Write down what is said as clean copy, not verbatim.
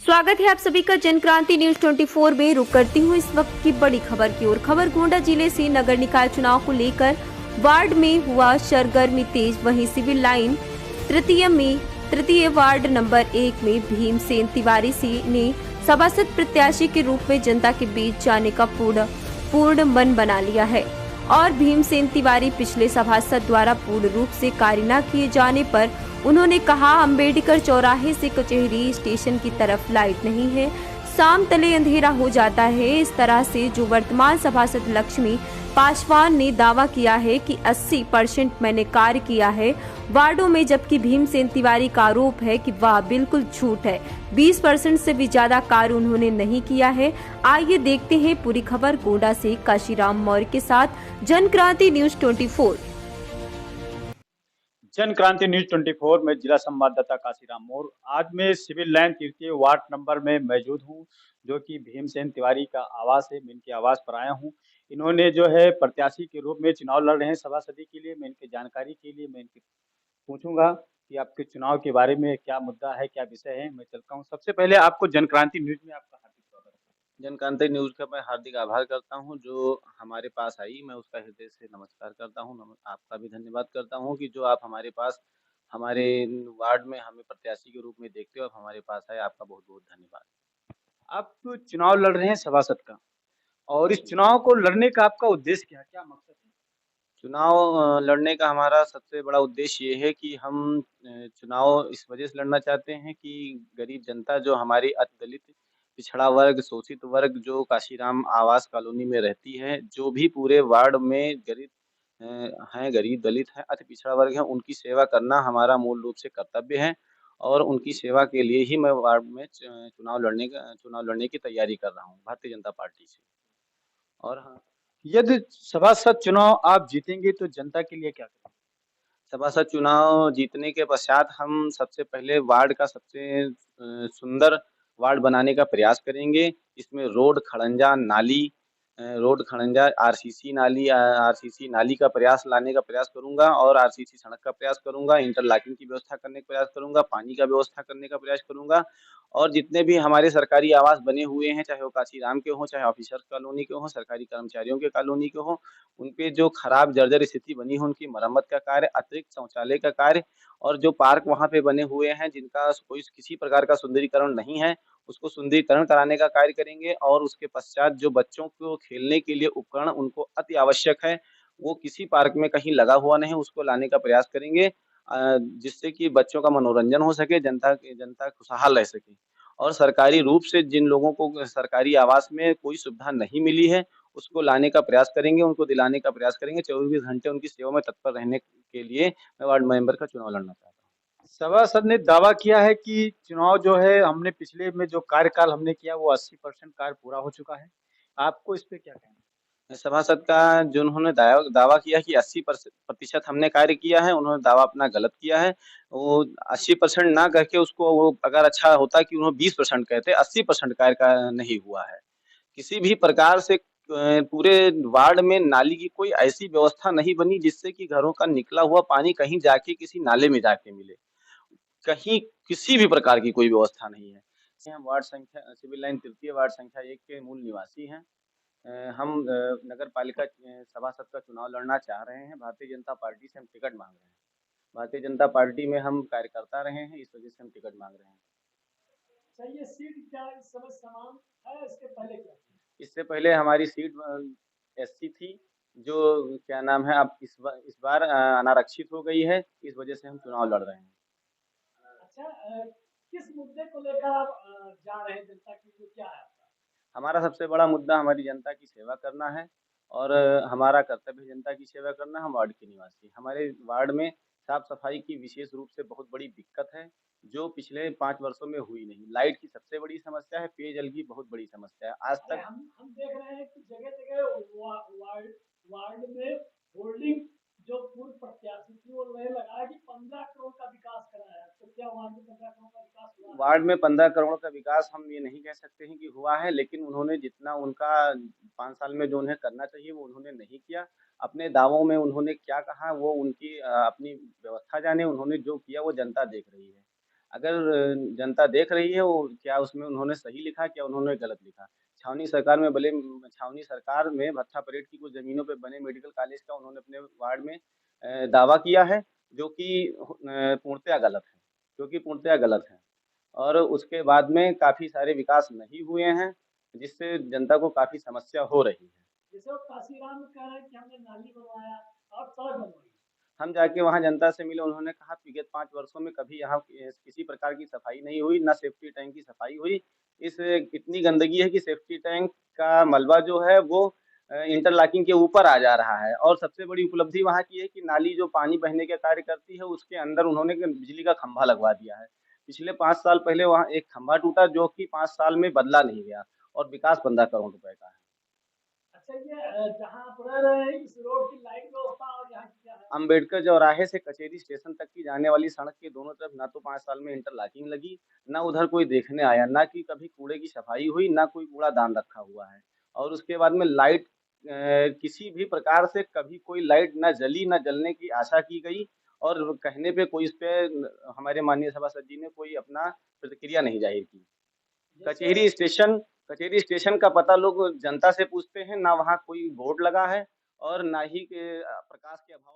स्वागत है आप सभी का जनक्रांति न्यूज 24 में। रुक करती हूँ इस वक्त की बड़ी खबर की ओर। खबर गोंडा जिले से नगर निकाय चुनाव को लेकर वार्ड में हुआ सरगर्मी तेज। वहीं सिविल लाइन तृतीय वार्ड नंबर 1 में भीमसेन तिवारी ने सभासद प्रत्याशी के रूप में जनता के बीच जाने का पूर्ण मन बना लिया है और भीमसेन तिवारी पिछले सभासद द्वारा पूर्ण रूप से कार्य न किए जाने पर उन्होंने कहा, अम्बेडकर चौराहे से कचहरी स्टेशन की तरफ लाइट नहीं है, शाम तले अंधेरा हो जाता है। इस तरह से जो वर्तमान सभासद लक्ष्मी पासवान ने दावा किया है कि 80% मैंने कार्य किया है वार्डों में, जबकि भीमसेन तिवारी का आरोप है कि वह बिल्कुल झूठ है, 20% से भी ज्यादा कार्य उन्होंने नहीं किया है। आइए देखते हैं पूरी खबर गोंडा से काशीराम मौर्य के साथ जनक्रांति न्यूज 24। जनक्रांति न्यूज 24 में जिला संवाददाता काशीराम मौर्य। आज मैं सिविल लाइन तृतीय वार्ड नंबर में मौजूद हूं, जो कि भीमसेन तिवारी का आवास है। मैं इनके आवास पर आया हूं। इन्होंने जो है प्रत्याशी के रूप में चुनाव लड़ रहे हैं सभासदी के लिए। मैं इनकी जानकारी के लिए मैं इनके पूछूंगा कि आपके चुनाव के बारे में क्या मुद्दा है, क्या विषय है। मैं चलता हूँ। सबसे पहले आपको जनक्रांति न्यूज में आपका हार्दिक स्वागत है। जनक्रांति न्यूज़ का मैं हार्दिक आभार करता हूं, जो हमारे पास आई। मैं उसका हृदय से नमस्कार करता हूं। आपका भी धन्यवाद करता हूं कि जो आप हमारे पास हमारे वार्ड में हमें प्रत्याशी के रूप में देखते हो, आप हमारे पास आए। आपका बहुत-बहुत धन्यवाद। आप चुनाव लड़ रहे हैं सभासद का, और इस चुनाव को लड़ने का आपका उद्देश्य क्या है, क्या मकसद है? चुनाव लड़ने का हमारा सबसे बड़ा उद्देश्य ये है कि हम चुनाव इस वजह से लड़ना चाहते हैं कि गरीब जनता, जो हमारी अति दलित, पिछड़ा वर्ग, शोषित वर्ग, जो काशीराम आवास कॉलोनी में रहती है, जो भी पूरे वार्ड में गरीब गरीब दलित हैं, अति पिछड़ा वर्ग है, उनकी सेवा करना हमारा मूल रूप से कर्तव्य है। और उनकी सेवा के लिए ही मैं वार्ड में चुनाव लड़ने की तैयारी कर रहा हूँ, भारतीय जनता पार्टी से। और हाँ, यदि सभासद चुनाव आप जीतेंगे तो जनता के लिए क्या करेंगे? सभासद चुनाव जीतने के पश्चात हम सबसे पहले वार्ड का सबसे सुंदर वार्ड बनाने का प्रयास करेंगे। इसमें रोड, खड़ंजा, आरसीसी नाली का प्रयास लाने का प्रयास करूँगा, और आरसीसी सड़क का प्रयास करूँगा, इंटरलॉकिंग की व्यवस्था करने का प्रयास करूँगा, पानी का व्यवस्था करने का प्रयास करूँगा। और जितने भी हमारे सरकारी आवास बने हुए हैं, चाहे वो काशीराम के हों, चाहे ऑफिसर्स कॉलोनी के हों, सरकारी कर्मचारियों के कॉलोनी के हों, उनपे जो खराब जर्जर स्थिति बनी है, उनकी मरम्मत का कार्य, अतिरिक्त शौचालय का कार्य, और जो पार्क वहाँ पे बने हुए हैं, जिनका कोई किसी प्रकार का सुंदरीकरण नहीं है, उसको सुंदरीकरण कराने का कार्य करेंगे। और उसके पश्चात जो बच्चों को खेलने के लिए उपकरण उनको अति आवश्यक है, वो किसी पार्क में कहीं लगा हुआ नहीं, उसको लाने का प्रयास करेंगे, जिससे कि बच्चों का मनोरंजन हो सके, जनता खुशहाल रह सके। और सरकारी रूप से जिन लोगों को सरकारी आवास में कोई सुविधा नहीं मिली है, उसको लाने का प्रयास करेंगे, उनको दिलाने का प्रयास करेंगे। 24 घंटे उनकी सेवा में तत्पर रहने के लिए मैं वार्ड मेंबर का चुनाव लड़ना चाहता हूँ। सभासद ने दावा किया है कि चुनाव जो है हमने पिछले में जो कार्यकाल हमने किया वो 80% कार्य पूरा हो चुका है। आपको इस पे क्या कहना है? सभासद का जो उन्होंने दावा किया कि 80% हमने कार्य किया है, उन्होंने दावा अपना गलत किया है। वो 80% ना कह के उसको, वो अगर अच्छा होता कि उन्होंने 20% कहते, 80% कार्य का नहीं हुआ है। किसी भी प्रकार से पूरे वार्ड में नाली की कोई ऐसी व्यवस्था नहीं बनी जिससे कि घरों का निकला हुआ पानी कहीं जाके किसी नाले में जाके मिले। कहीं किसी भी प्रकार की कोई व्यवस्था नहीं है। हम सिविल लाइन तृतीय वार्ड संख्या 1 के मूल निवासी हैं। हम नगर पालिका सभासद का चुनाव लड़ना चाह रहे हैं। भारतीय जनता पार्टी से हम टिकट मांग रहे हैं। भारतीय जनता पार्टी में हम कार्यकर्ता रहे हैं, इस वजह से हम टिकट मांग रहे हैं। सही है। सीट क्या इस समय समान है, इसके पहले क्या थी? इससे पहले हमारी सीट एससी थी, जो क्या नाम है, अब इस बार अनारक्षित हो गई है। इस वजह से हम चुनाव लड़ रहे हैं। अच्छा, किस मुद्दे को लेकर आप जा रहे हैं जनता के लिए, क्या है आपका? हमारा सबसे बड़ा मुद्दा हमारी जनता की सेवा करना है, और हमारा कर्तव्य जनता की सेवा करना। हम वार्ड के निवासी, हमारे वार्ड में साफ-सफाई की विशेष रूप से बहुत बड़ी दिक्कत है, जो पिछले 5 वर्षों में हुई नहीं। लाइट की सबसे बड़ी समस्या है, पेयजल की बहुत बड़ी समस्या है। आज अरे तक हम देख रहे हैं कि जगह-जगह वार्ड वार्ड में होर्डिंग जो पूर्व प्रत्याशी थी उन्होंने लगाया कि 15 करोड़ का विकास कराया है। तो क्या वार्ड में 15 करोड़ का विकास हुआ है? वार्ड में 15 करोड़ का विकास हम ये नहीं कह सकते हैं कि हुआ है, लेकिन उन्होंने जितना उनका 5 साल में जो उन्हें करना चाहिए वो उन्होंने नहीं किया। अपने दावों में उन्होंने क्या कहा वो उनकी अपनी व्यवस्था जाने, उन्होंने जो किया वो जनता देख रही है। अगर जनता देख रही है वो क्या उसमें उन्होंने सही लिखा, क्या उन्होंने गलत लिखा। छावनी सरकार में भट्ठा परेड की कुछ ज़मीनों पे बने मेडिकल कॉलेज का उन्होंने अपने वार्ड में दावा किया है, जो कि पूर्णतया गलत है, और उसके बाद में काफ़ी सारे विकास नहीं हुए हैं, जिससे जनता को काफ़ी समस्या हो रही है। जैसे वो काशीराम में कह रहे हैं कि हमने नाली बनवाया और सड़क बनवाई। हम जाके वहाँ जनता से मिले, उन्होंने कहा विगत 5 वर्षों में कभी यहाँ किसी प्रकार की सफाई नहीं हुई, ना सेफ्टी टैंक की सफाई हुई। इतनी गंदगी है कि सेफ्टी टैंक का मलबा जो है वो इंटरलॉकिंग के ऊपर आ जा रहा है, और सबसे बड़ी उपलब्धि वहाँ की है कि नाली जो पानी बहने का कार्य करती है, उसके अंदर उन्होंने बिजली का खंभा लगवा दिया है। पिछले 5 साल पहले वहाँ एक खंभा टूटा, जो कि 5 साल में बदला नहीं गया, और विकास 15 करोड़ रुपए का है। अच्छा, ये जहाँ आप रह रहे हैं इस रोड की लाइट व्यवस्था और यहाँ की क्या है? अम्बेडकर चौराहे से कचेरी स्टेशन तक की जाने वाली सड़क के दोनों तरफ ना तो 5 साल में इंटरलॉकिंग लगी, ना उधर कोई देखने आया, ना कि कभी कूड़े की सफाई हुई, ना कोई कूड़ादान रखा हुआ है। और उसके बाद में लाइट किसी भी प्रकार से कभी कोई लाइट ना जली, ना जलने की आशा की गई, और कहने पे कोई इस पे हमारे माननीय सभासद जी ने कोई अपना प्रतिक्रिया नहीं जाहिर की। जैसे कचेरी स्टेशन का पता लोग जनता से पूछते हैं, ना वहाँ कोई बोर्ड लगा है और ना ही प्रकाश के अभाव